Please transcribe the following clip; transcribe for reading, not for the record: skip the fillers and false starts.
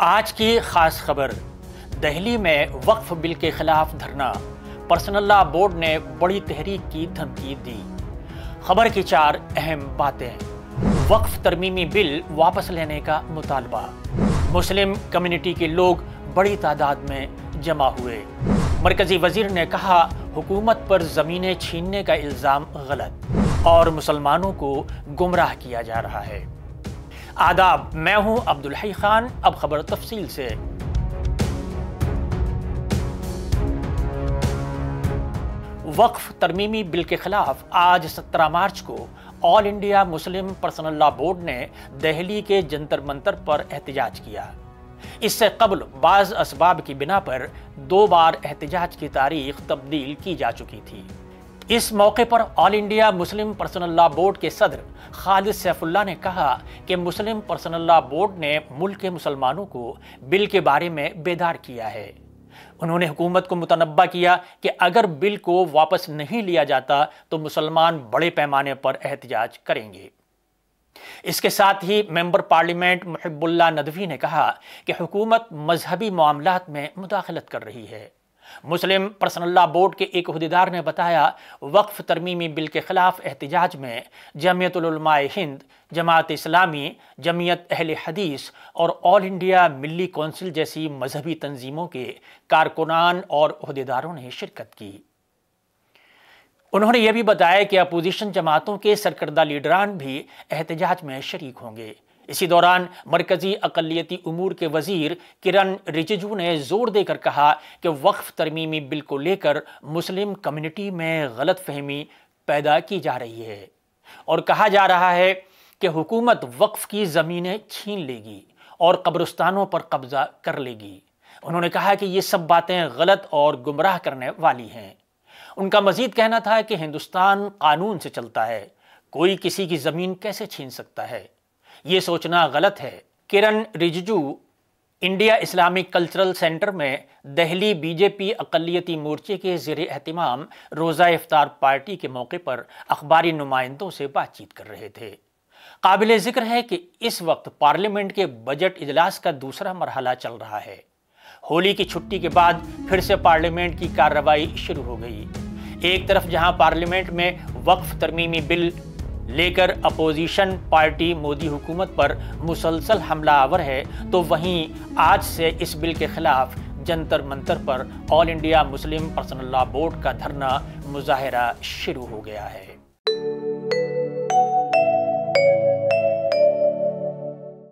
آج کی خاص خبر، دہلی میں وقف بل کے خلاف دھرنا، پرسنل لا بورڈ نے بڑی تحریک کی دھمکی دی۔ خبر کی 4 اہم باتیں۔ وقف ترمیمی بل واپس لینے کا مطالبہ، مسلم کمیونٹی کے لوگ بڑی تعداد میں جمع ہوئے۔ مرکزی وزیر نے کہا حکومت پر زمینیں چھیننے کا الزام غلط اور مسلمانوں کو گمراہ کیا جا رہا ہے۔ آداب، میں ہوں عبدالحی خان۔ اب خبر تفصیل سے۔ وقف ترمیمی بل کے خلاف آج 17 مارچ کو آل انڈیا مسلم پرسنل لا بورڈ نے دہلی کے جنتر منتر پر احتجاج کیا۔ اس سے قبل بعض اسباب کی بنا پر 2 بار احتجاج کی تاریخ تبدیل کی جا چکی تھی۔ اس موقع پر آل انڈیا مسلم پرسنل لا بورڈ کے صدر خالد سیف اللہ نے کہا کہ مسلم پرسنل لا بورڈ نے ملک کے مسلمانوں کو بل کے بارے میں بیدار کیا ہے۔ انہوں نے حکومت کو متنبہ کیا کہ اگر بل کو واپس نہیں لیا جاتا تو مسلمان بڑے پیمانے پر احتجاج کریں گے۔ اس کے ساتھ ہی ممبر پارلیمنٹ محب اللہ ندوی نے کہا کہ حکومت مذہبی معاملات میں مداخلت کر رہی ہے۔ مسلم پرسنل لا بورڈ کے ایک عہدیدار نے بتایا وقف ترمیمی بل کے خلاف احتجاج میں جمعیت العلماء ہند، جماعت اسلامی، جمعیت اہل حدیث اور آل انڈیا ملی کونسل جیسی مذہبی تنظیموں کے کارکنان اور عہدیداروں نے شرکت کی۔ انہوں نے یہ بھی بتایا کہ اپوزیشن جماعتوں کے سرکردہ لیڈران بھی احتجاج میں شریک ہوں گے۔ اسی دوران مرکزی اقلیتی امور کے وزیر کرن رجیجو نے زور دے کر کہا کہ وقف ترمیمی بل کو لے کر مسلم کمیونٹی میں غلط فہمی پیدا کی جا رہی ہے اور کہا جا رہا ہے کہ حکومت وقف کی زمینیں چھین لے گی اور قبرستانوں پر قبضہ کر لے گی۔ انہوں نے کہا کہ یہ سب باتیں غلط اور گمراہ کرنے والی ہیں۔ ان کا مزید کہنا تھا کہ ہندوستان قانون سے چلتا ہے، کوئی کسی کی زمین کیسے چھین سکتا ہے، یہ سوچنا غلط ہے۔ کرن Rijiju India Islamic cultural centre میں دہلی بی جے پی اقلیتی مورچے کے زیر اہتمام روزہ افطار پارٹی کے موقع پر اخباری نمائندوں سے بات چیت کر رہے تھے۔ قابل ذکر ہے کہ اس وقت پارلیمنٹ کے بجٹ اجلاس کا دوسرا مرحلہ چل رہا ہے۔ ہولی کی چھٹی کے بعد پھر سے پارلیمنٹ کی کارروائی شروع ہو گئی۔ ایک طرف جہاں پارلیمنٹ میں وقف ترمیمی بل لے کر اپوزیشن پارٹی مودی حکومت پر مسلسل حملہ آور ہے، تو وہیں آج سے اس بل کے خلاف جنتر منتر پر آل انڈیا مسلم پرسنل لا بورڈ کا دھرنا مظاہرہ شروع ہو گیا ہے۔